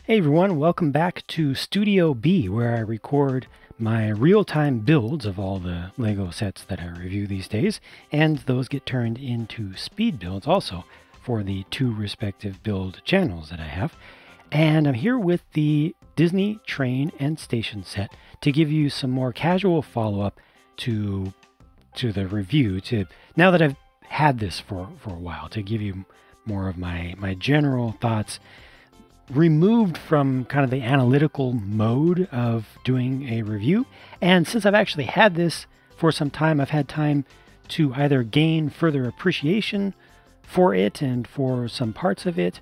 Hey everyone, welcome back to Studio B, where I record my real-time builds of all the LEGO sets that I review these days, and those get turned into speed builds also for the two respective build channels that I have. And I'm here with the Disney Train and Station set to give you some more casual follow-up to the review, now that I've had this for a while, to give you more of my general thoughts removed from kind of the analytical mode of doing a review. And since I've actually had this for some time, I've had time to either gain further appreciation for it and for some parts of it,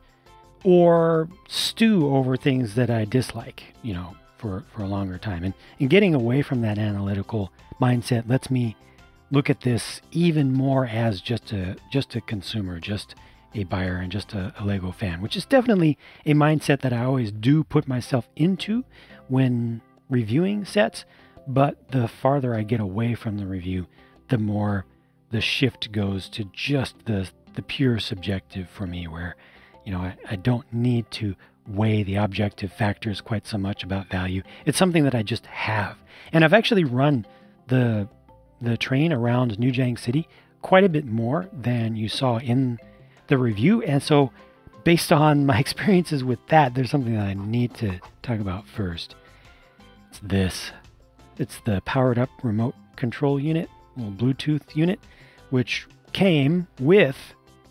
or stew over things that I dislike, for a longer time. And getting away from that analytical mindset lets me look at this even more as just a consumer, just a buyer, and just a LEGO fan, which is definitely a mindset that I always do put myself into when reviewing sets. But the farther I get away from the review, the more the shift goes to just the pure subjective for me, where I don't need to weigh the objective factors quite so much about value. It's something that I just have. And I've actually run the train around New Jang City quite a bit more than you saw in the review. And so based on my experiences with that, there's something that I need to talk about first. It's this. It's the powered up remote control unit, little Bluetooth unit, which came with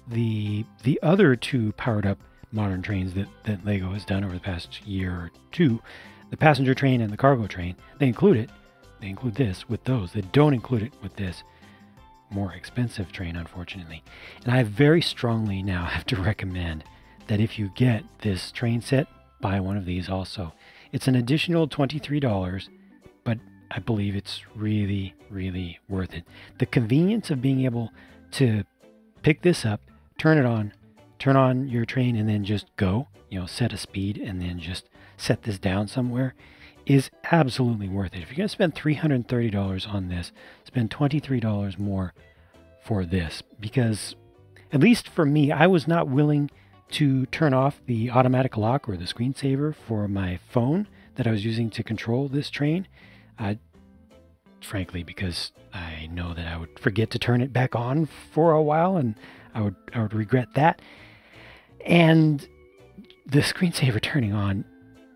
the other two powered up modern trains that LEGO has done over the past year or two, the passenger train and the cargo train. They include this with those. They don't include it with this more expensive train, unfortunately. And I very strongly now have to recommend that if you get this train set, buy one of these also. It's an additional $23, but I believe it's really, really worth it. The convenience of being able to pick this up, turn on your train, and then just go, set a speed and then just set this down somewhere is absolutely worth it. If you're going to spend $330 on this, spend $23 more for this, because at least for me, I was not willing to turn off the automatic lock or the screensaver for my phone that I was using to control this train. Frankly, because I know that I would forget to turn it back on for a while, and I would regret that. And the screensaver turning on,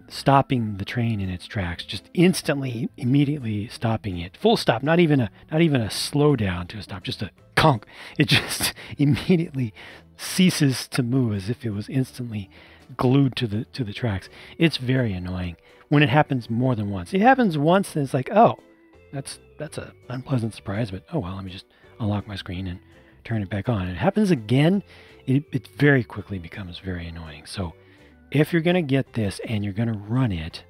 stopping the train in its tracks, just instantly, immediately stopping it, full stop, not even a slow down to a stop, just a conk. It just immediately ceases to move as if it was instantly glued to the tracks. It's very annoying when it happens more than once. It happens once and it's like, oh, that's an unpleasant surprise, but oh well, let me just unlock my screen and turn it back on. It happens again, it very quickly becomes very annoying. So if you're going to get this and you're going to run it,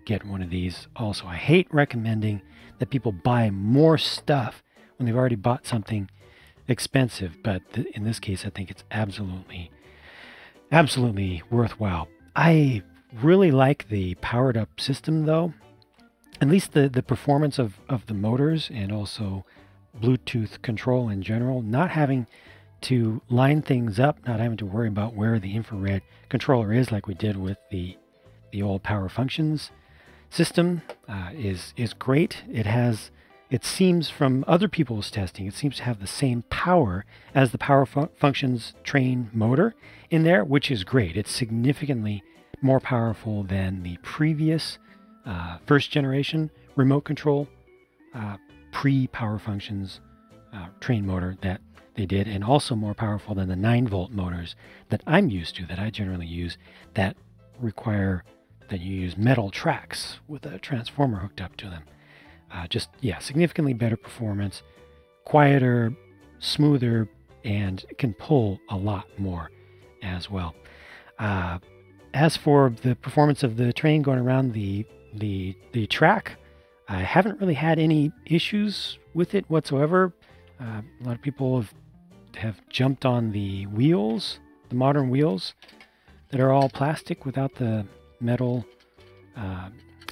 get one of these also. I hate recommending that people buy more stuff when they've already bought something expensive, but in this case, I think it's absolutely worthwhile. I really like the powered up system, though. At least the performance of the motors, and also Bluetooth control in general, not having to line things up, not having to worry about where the infrared controller is like we did with the old Power Functions system, is great. It seems from other people's testing, it seems to have the same power as the Power Functions train motor in there, which is great. It's significantly more powerful than the previous first generation remote control pre-Power Functions train motor that they did, and also more powerful than the 9-volt motors that I'm used to, that I generally use, that require that you use metal tracks with a transformer hooked up to them. Significantly better performance, quieter, smoother, and can pull a lot more as well. As for the performance of the train going around the track, I haven't really had any issues with it whatsoever. A lot of people have jumped on the wheels, the modern wheels that are all plastic without the metal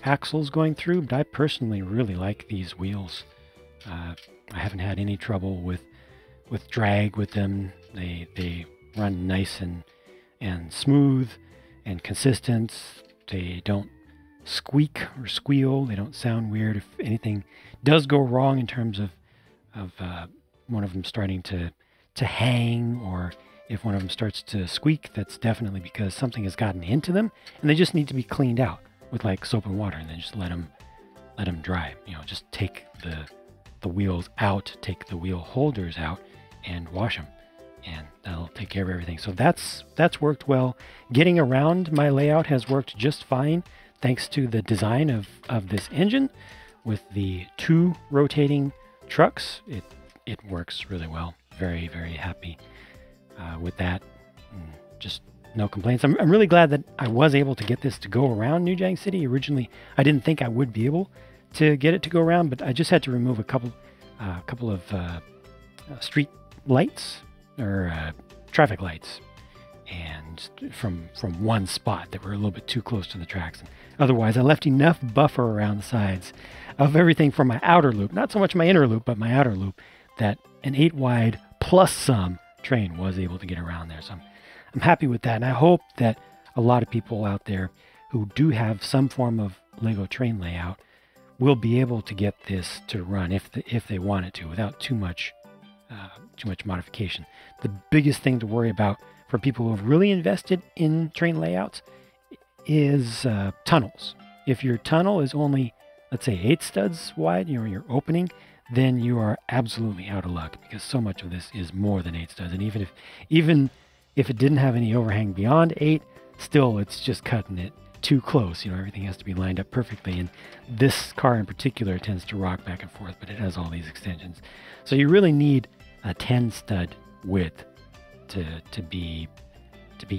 axles going through, but I personally really like these wheels. I haven't had any trouble with drag with them. They run nice and smooth and consistent. They don't squeak or squeal. They don't sound weird. If anything does go wrong in terms of one of them starting to hang, or if one of them starts to squeak, that's definitely because something has gotten into them, and they just need to be cleaned out with like soap and water, and then just let them dry. Just take the wheels out, take the wheel holders out, and wash them, and that'll take care of everything. So that's worked well. Getting around my layout has worked just fine, thanks to the design of this engine with the 2 rotating trucks. It works really well. Very, very happy with that. Just no complaints. I'm really glad that I was able to get this to go around New Jiang City. Originally, I didn't think I would be able to get it to go around, but I just had to remove a couple of street lights or traffic lights, and from one spot that were a little bit too close to the tracks. And otherwise, I left enough buffer around the sides of everything from my outer loop, not so much my inner loop, but my outer loop, that an 8-wide plus some train was able to get around there. So I'm happy with that, and I hope that a lot of people out there who do have some form of Lego train layout will be able to get this to run if they want it to, without too much modification. The biggest thing to worry about for people who have really invested in train layouts is tunnels. If your tunnel is only, let's say, 8 studs wide, your opening, then you are absolutely out of luck, because so much of this is more than 8 studs. And even if it didn't have any overhang beyond 8, still it's just cutting it too close. Everything has to be lined up perfectly, and this car in particular tends to rock back and forth, but it has all these extensions. So you really need a 10 stud width to be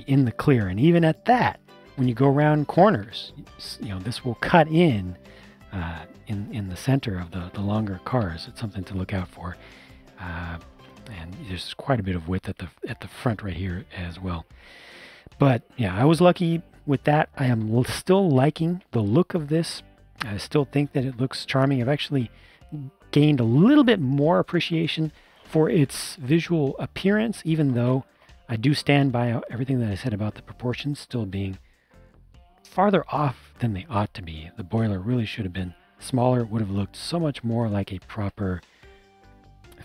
in the clear. And even at that, when you go around corners, this will cut in the center of the longer cars. It's something to look out for. And there's quite a bit of width at the front right here as well. But yeah, I was lucky with that. I am still liking the look of this. I still think that it looks charming. I've actually gained a little bit more appreciation for its visual appearance, even though I do stand by everything that I said about the proportions still being farther off than they ought to be. The boiler really should have been smaller. It would have looked so much more like a proper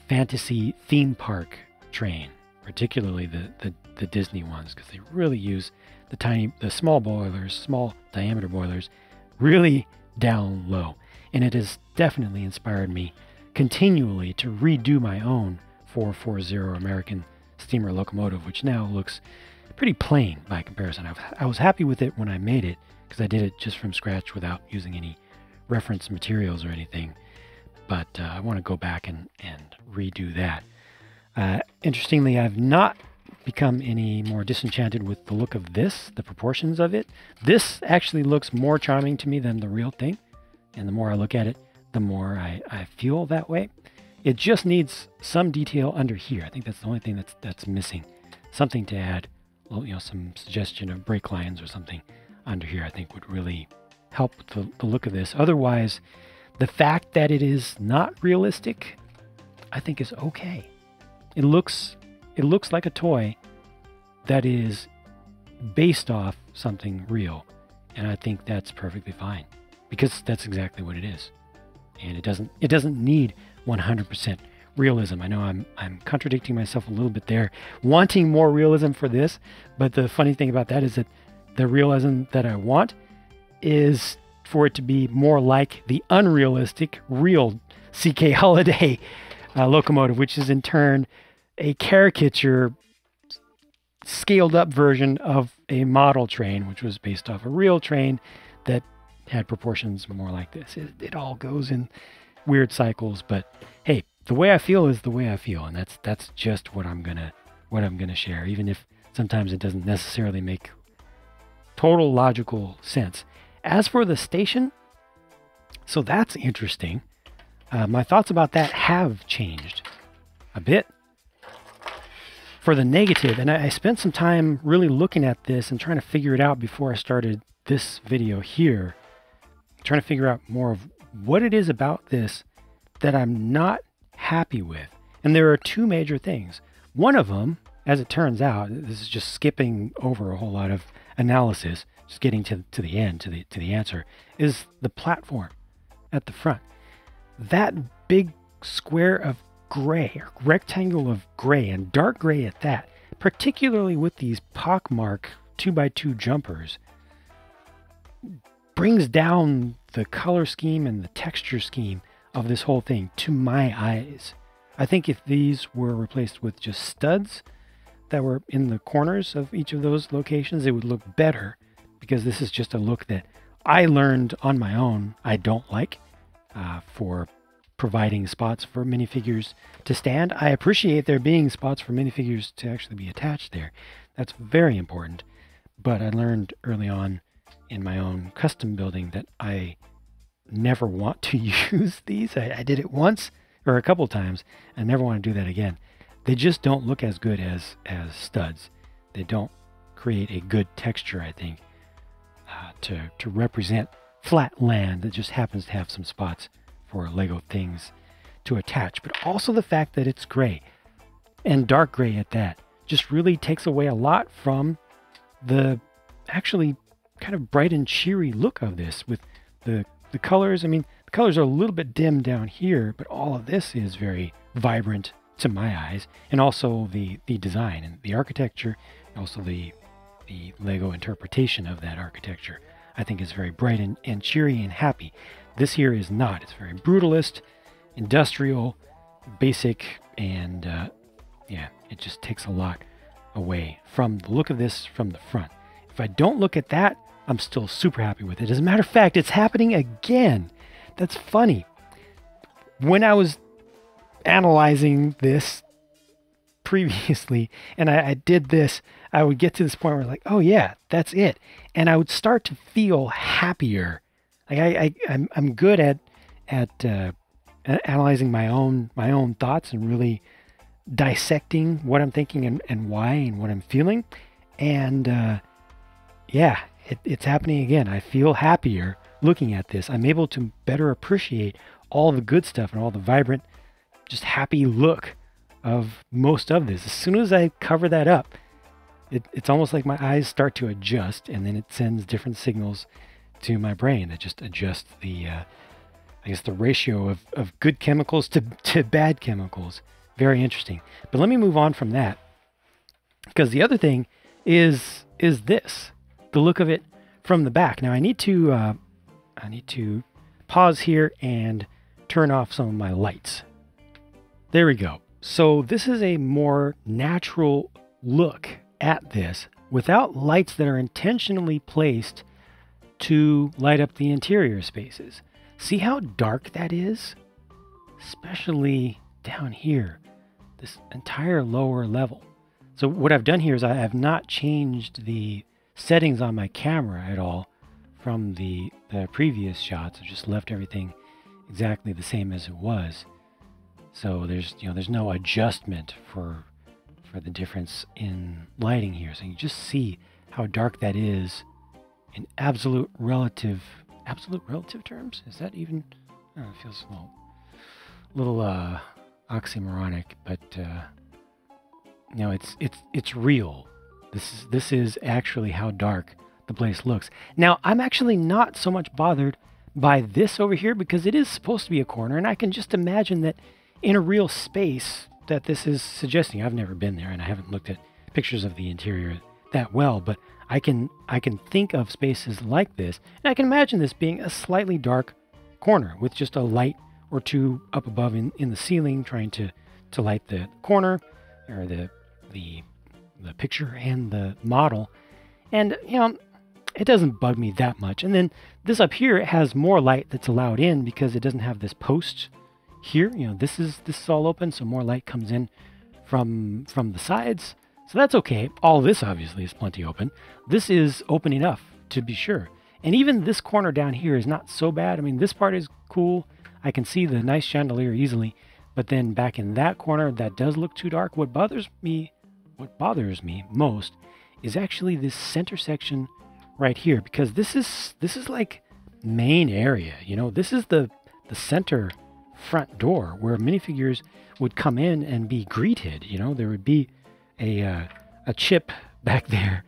fantasy theme park train, particularly the Disney ones, because they really use the small boilers, small diameter boilers, really down low. And it has definitely inspired me continually to redo my own 440 American steamer locomotive, which now looks pretty plain by comparison. I was happy with it when I made it, because I did it just from scratch without using any reference materials or anything. But I want to go back and redo that. Interestingly, I've not become any more disenchanted with the look of this, the proportions of it. This actually looks more charming to me than the real thing. And the more I look at it, the more I feel that way. It just needs some detail under here. I think that's the only thing that's missing. Something to add, some suggestion of brake lines or something under here, I think would really help the look of this. Otherwise, the fact that it is not realistic, I think is okay. It looks like a toy that is based off something real, and I think that's perfectly fine, because that's exactly what it is. And it doesn't need 100% realism. I know I'm contradicting myself a little bit there, wanting more realism for this, but the funny thing about that is that the realism that I want is for it to be more like the unrealistic real CK Holiday locomotive, which is in turn a caricature scaled up version of a model train, which was based off a real train that had proportions more like this. It all goes in weird cycles, but hey, the way I feel is the way I feel, and that's just what I'm gonna share, even if sometimes it doesn't necessarily make total logical sense. As for the station, so that's interesting. My thoughts about that have changed a bit for the negative, and I spent some time really looking at this and trying to figure it out before I started this video here, trying to figure out more of what it is about this that I'm not happy with. And there are two major things. One of them, as it turns out, this is just skipping over a whole lot of analysis, just getting to the end, to the answer, is the platform at the front. That big square of gray, or rectangle of gray, and dark gray at that, particularly with these pockmark 2x2 jumpers, brings down the color scheme and the texture scheme of this whole thing to my eyes. I think if these were replaced with just studs that were in the corners of each of those locations, it would look better, because this is just a look that I learned on my own I don't like for providing spots for minifigures to stand. I appreciate there being spots for minifigures to actually be attached there. That's very important. But I learned early on in my own custom building that I never want to use these. I did it once or a couple times. I never want to do that again. They just don't look as good as studs. They don't create a good texture, I think, to represent flat land that just happens to have some spots for Lego things to attach. But also the fact that it's gray, and dark gray at that, just really takes away a lot from the actually kind of bright and cheery look of this with the colors. I mean, the colors are a little bit dim down here, but all of this is very vibrant to my eyes, and also the design and the architecture, and also the Lego interpretation of that architecture, I think is very bright and cheery and happy. This here is not. It's very brutalist, industrial, basic, and yeah, it just takes a lot away from the look of this from the front. If I don't look at that, I'm still super happy with it. As a matter of fact, it's happening again. That's funny. When I was analyzing this previously and I did this, I would get to this point where like, oh yeah, that's it. And I would start to feel happier. Like I'm good at analyzing my own thoughts and really dissecting what I'm thinking and why and what I'm feeling. And yeah, it's happening again. I feel happier looking at this. I'm able to better appreciate all the good stuff and all the vibrant, just happy look of most of this. As soon as I cover that up, it's almost like my eyes start to adjust, and then it sends different signals to my brain that just adjust the, I guess, the ratio of good chemicals to bad chemicals. Very interesting. But let me move on from that, because the other thing is this, the look of it from the back. Now I need to pause here and turn off some of my lights. There we go. So this is a more natural look at this without lights that are intentionally placed to light up the interior spaces. See how dark that is? Especially down here, this entire lower level. So what I've done here is I have not changed the settings on my camera at all from the previous shots. I've just left everything exactly the same as it was. So there's no adjustment for the difference in lighting here. So you just see how dark that is in absolute relative terms. Is that even? Oh, it feels a little oxymoronic, but no, it's real. This is actually how dark the place looks. Now I'm actually not so much bothered by this over here, because it is supposed to be a corner, and I can just imagine that in a real space that this is suggesting. I've never been there, and I haven't looked at pictures of the interior that well, but I can think of spaces like this, and I can imagine this being a slightly dark corner with just a light or two up above in the ceiling, trying to light the corner or the picture and the model. And it doesn't bug me that much. And then this up here, it has more light that's allowed in because it doesn't have this post here. This is all open, so more light comes in from the sides. So that's okay. All this obviously is plenty open. This is open enough to be sure. And even this corner down here is not so bad. I mean, this part is cool. I can see the nice chandelier easily. But then back in that corner, that does look too dark. What bothers me most is actually this center section right here, because this is like main area. This is the center front door where minifigures would come in and be greeted. There would be a chip back there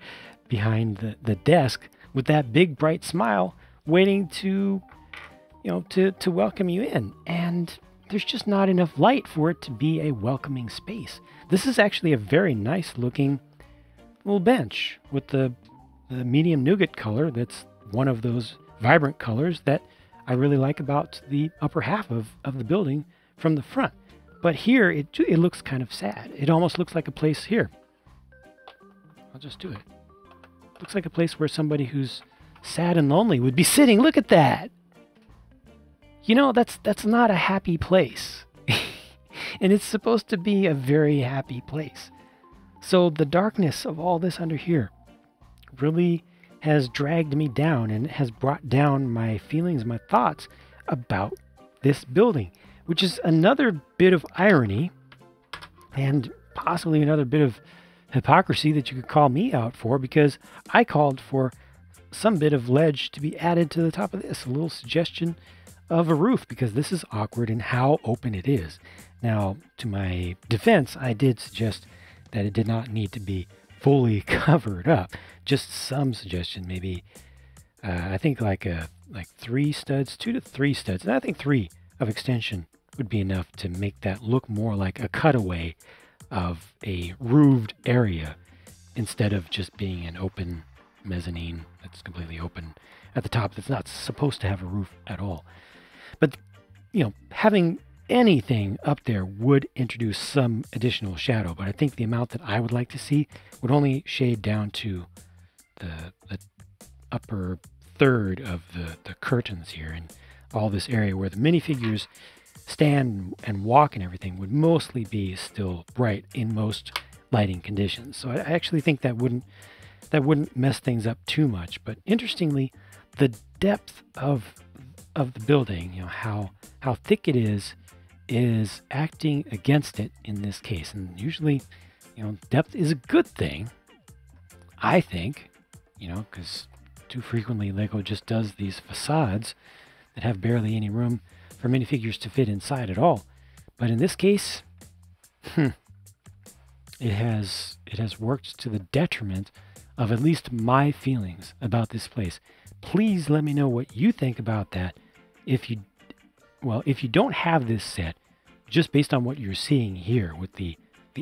behind the desk with that big bright smile waiting to, to welcome you in. And there's just not enough light for it to be a welcoming space. This is actually a very nice looking little bench with the medium nougat color. That's one of those vibrant colors that I really like about the upper half of the building from the front. But here, it looks kind of sad. It almost looks like a place here. I'll just do it. Looks like a place where somebody who's sad and lonely would be sitting. Look at that. That's not a happy place. And it's supposed to be a very happy place. So the darkness of all this under here really has dragged me down and has brought down my feelings, my thoughts about this building, which is another bit of irony and possibly another bit of hypocrisy that you could call me out for, because I called for some bit of ledge to be added to the top of this, a little suggestion of a roof, because this is awkward in how open it is. Now, to my defense, I did suggest that it did not need to be fully covered up. Just some suggestion, maybe, I think like 3 studs, 2 to 3 studs, and I think 3 of extension would be enough to make that look more like a cutaway of a roofed area instead of just being an open mezzanine that's completely open at the top that's not supposed to have a roof at all. But, having anything up there would introduce some additional shadow, but I think the amount that I would like to see would only shade down to the upper third of the curtains here, and all this area where the minifigures stand and walk and everything would mostly be still bright in most lighting conditions. So I actually think that wouldn't mess things up too much. But interestingly, the depth of the building, how thick it is acting against it in this case. And usually, depth is a good thing, I think, because too frequently Lego just does these facades that have barely any room for minifigures to fit inside at all. But in this case, it has worked to the detriment of at least my feelings about this place. Please let me know what you think about that. If you don't have this set, just based on what you're seeing here with the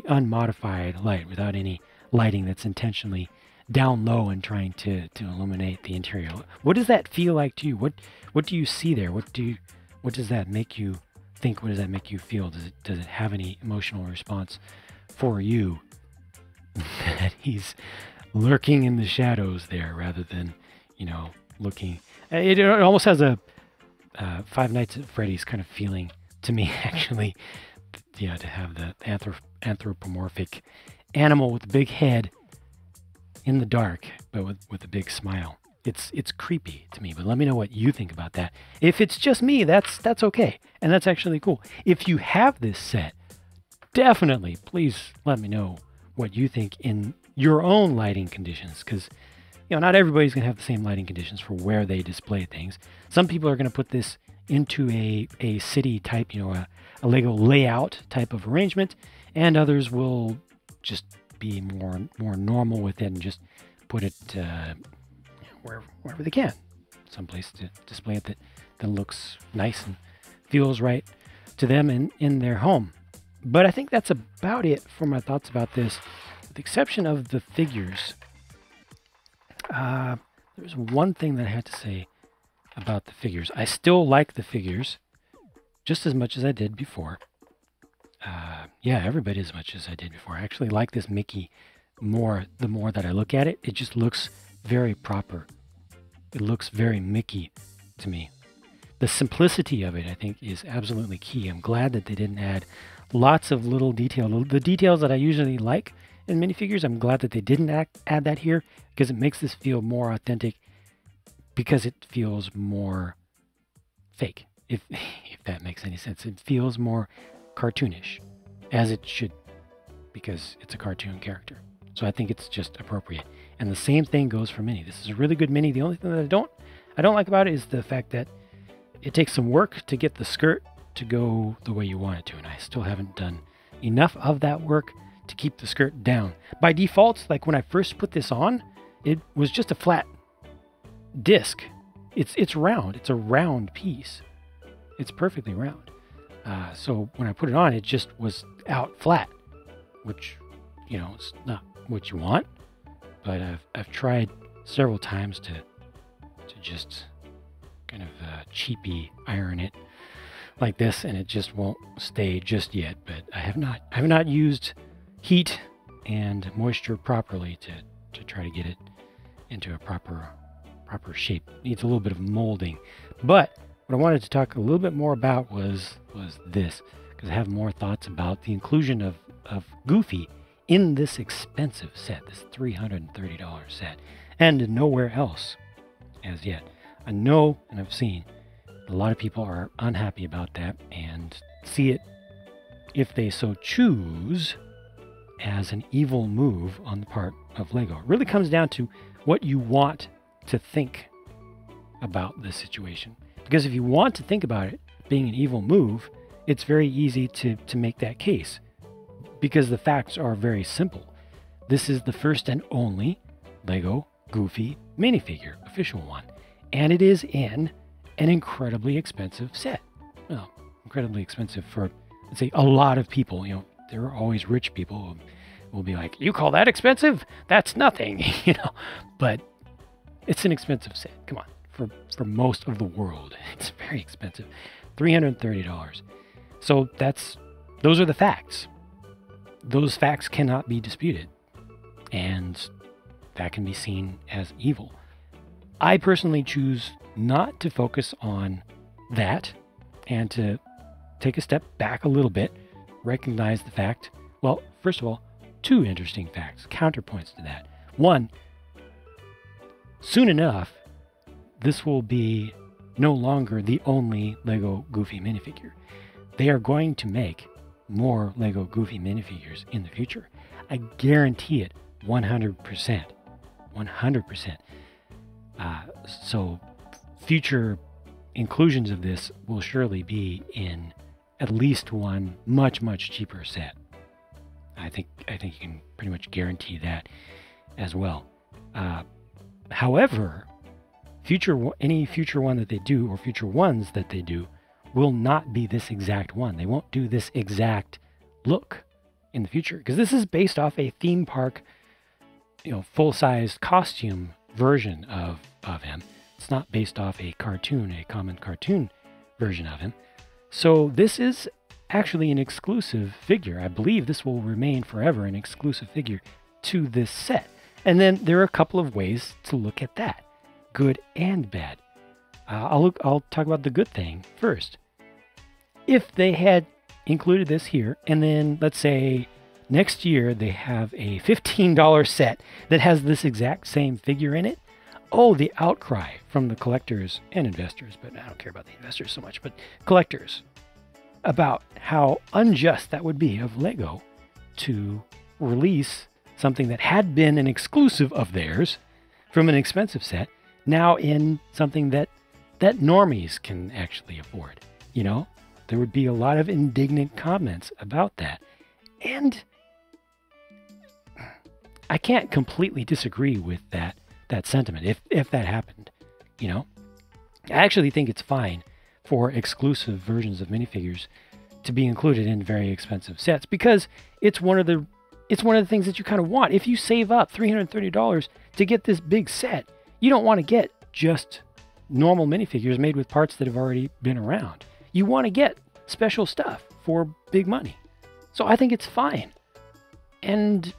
unmodified light, without any lighting that's intentionally down low and trying to illuminate the interior, what does that feel like to you? What do you see there? What does that make you think? What does that make you feel? Does it have any emotional response for you that he's lurking in the shadows there rather than, looking? It almost has a Five Nights at Freddy's kind of feeling to me, actually. To have the anthropomorphic animal with a big head in the dark, but with a big smile. It's creepy to me, but let me know what you think about that. If it's just me, that's okay, and that's actually cool. If you have this set, definitely please let me know what you think in your own lighting conditions, because not everybody's going to have the same lighting conditions for where they display things. Some people are going to put this into a city type, a Lego layout type of arrangement, and others will just be more normal with it and just put it wherever they can, someplace to display it that looks nice and feels right to them in their home. But I think that's about it for my thoughts about this, with the exception of the figures. There's one thing that I had to say about the figures. I still like the figures just as much as I did before. Every bit as much as I did before. I actually like this Mickey more the more that I look at it. It just looks very proper. It looks very Mickey to me. The simplicity of it, I think, is absolutely key. I'm glad that they didn't add lots of little detail. The details that I usually like in minifigures, I'm glad that they didn't add that here, because it makes this feel more authentic, because it feels more fake, if that makes any sense. It feels more cartoonish, as it should, because it's a cartoon character. So I think it's just appropriate. And the same thing goes for Minnie. This is a really good Minnie. The only thing that I don't like about it is the fact that it takes some work to get the skirt to go the way you want it to, and I still haven't done enough of that work to keep the skirt down. By default, like when I first put this on, it was just a flat disc. It's round. It's a round piece. It's perfectly round. So when I put it on, it just was out flat, which, you know, it's not what you want. But I've tried several times to just kind of cheapy iron it like this, and it just won't stay just yet. But I have not used heat and moisture properly to try to get it into a proper shape. It needs a little bit of molding. But what I wanted to talk a little bit more about was this, because I have more thoughts about the inclusion of Goofy in this expensive set, this $330 set, and nowhere else as yet. I know, and I've seen, a lot of people are unhappy about that and see it, if they so choose, as an evil move on the part of Lego. It really comes down to what you want to think about this situation. Because if you want to think about it being an evil move, it's very easy to make that case. Because the facts are very simple. This is the first and only Lego Goofy minifigure, official one. And it is in an incredibly expensive set. Well, incredibly expensive for, let's say, a lot of people. You know, there are always rich people who will be like, you call that expensive? That's nothing, you know. But it's an expensive set. Come on. For most of the world, it's very expensive. $330. So those are the facts. Those facts cannot be disputed. And that can be seen as evil. I personally choose not to focus on that and to take a step back a little bit, recognize the fact. Well, first of all, two interesting facts, counterpoints to that. One, soon enough, this will be no longer the only Lego Goofy minifigure. They are going to make more Lego Goofy minifigures in the future. I guarantee it 100%. 100%. So future inclusions of this will surely be in at least one much, much cheaper set. I think you can pretty much guarantee that as well. However, any future one that they do, or future ones that they do, will not be this exact one. They won't do this exact look in the future, because this is based off a theme park, you know, full-sized costume version of him. It's not based off a cartoon, a common cartoon version of him. So this is actually an exclusive figure. I believe this will remain forever an exclusive figure to this set. And then there are a couple of ways to look at that, good and bad. I'll talk about the good thing first. If they had included this here, and then let's say next year they have a $15 set that has this exact same figure in it, oh, the outcry from the collectors and investors, but I don't care about the investors so much, but collectors, about how unjust that would be of Lego to release something that had been an exclusive of theirs from an expensive set, now in something that normies can actually afford. You know, there would be a lot of indignant comments about that. And I can't completely disagree with that sentiment if that happened. You know, I actually think it's fine for exclusive versions of minifigures to be included in very expensive sets, because it's one of the things that you kind of want. If you save up $330 to get this big set, you don't want to get just normal minifigures made with parts that have already been around. You want to get special stuff for big money. So I think it's fine, and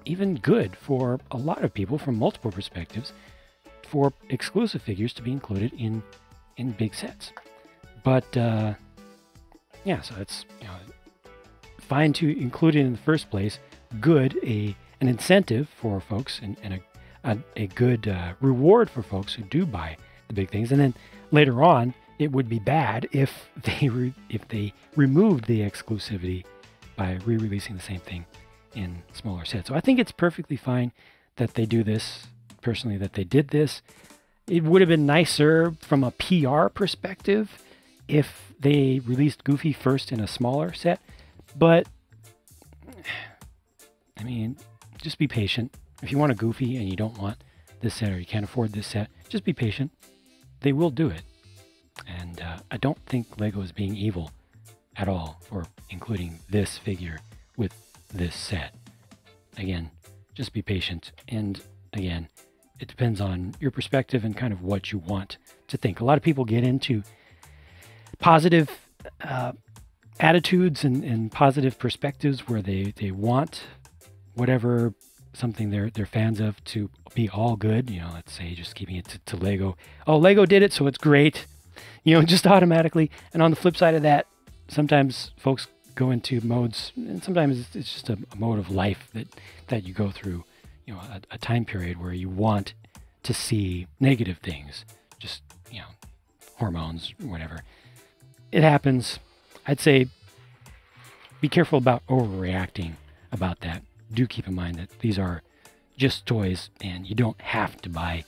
even good for a lot of people from multiple perspectives, for exclusive figures to be included in big sets. But yeah, so it's, you know, fine to include it in the first place. Good, an incentive for folks, and a good reward for folks who do buy the big things. And then later on, it would be bad if they removed the exclusivity by re-releasing the same thing in smaller sets. So I think it's perfectly fine that they do this. Personally, that they did this. It would have been nicer from a PR perspective if they released Goofy first in a smaller set. But I mean, just be patient. If you want a Goofy and you don't want this set, or you can't afford this set, just be patient. They will do it. And I don't think Lego is being evil at all for including this figure with this set. Again, just be patient. And again, it depends on your perspective and kind of what you want to think. A lot of people get into positive attitudes and positive perspectives where they want whatever something they're fans of to be all good. You know, let's say just keeping it to Lego. Oh, Lego did it, so it's great. You know, just automatically. And on the flip side of that, sometimes folks go into modes, and sometimes it's just a mode of life that you go through, you know, a time period where you want to see negative things, just, you know, hormones, whatever. It happens. I'd say be careful about overreacting about that. Do keep in mind that these are just toys, and you don't have to buy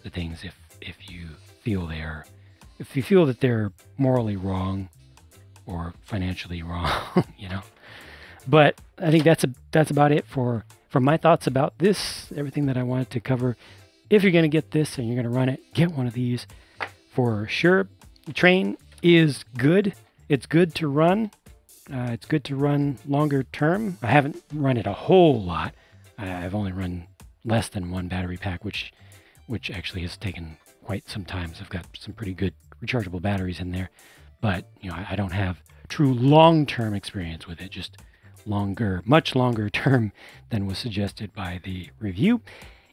the things if you feel that they're morally wrong or financially wrong, you know. But I think that's about it for my thoughts about this, everything that I wanted to cover. If you're going to get this and you're going to run it, get one of these for sure. The train is good. It's good to run. It's good to run longer term. I haven't run it a whole lot. I've only run less than one battery pack, which actually has taken quite some time. So I've got some pretty good rechargeable batteries in there. But, you know, I don't have true long-term experience with it, just much longer term than was suggested by the review.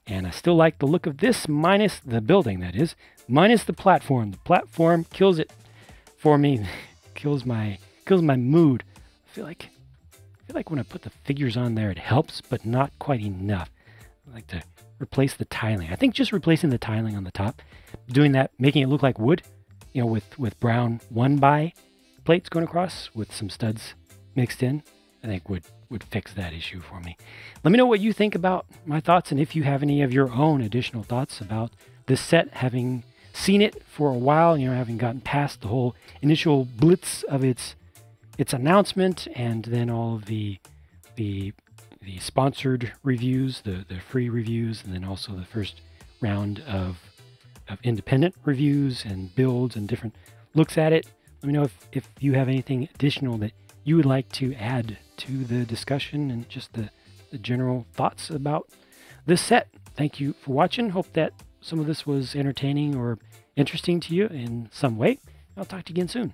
And I still like the look of this, minus the building, that is, minus the platform. The platform kills it for me, kills my mood. I feel like when I put the figures on there, it helps, but not quite enough. I like to replace the tiling. I think just replacing the tiling on the top, doing that, making it look like wood, you know, with brown 1x plates going across with some studs mixed in, I think would fix that issue for me. Let me know what you think about my thoughts, and if you have any of your own additional thoughts about this set, having seen it for a while, you know, having gotten past the whole initial blitz of its announcement, and then all of the sponsored reviews, the free reviews, and then also the first round of independent reviews and builds and different looks at it. Let me know if you have anything additional that you would like to add to the discussion and just the general thoughts about this set. Thank you for watching. Hope that some of this was entertaining or interesting to you in some way. I'll talk to you again soon.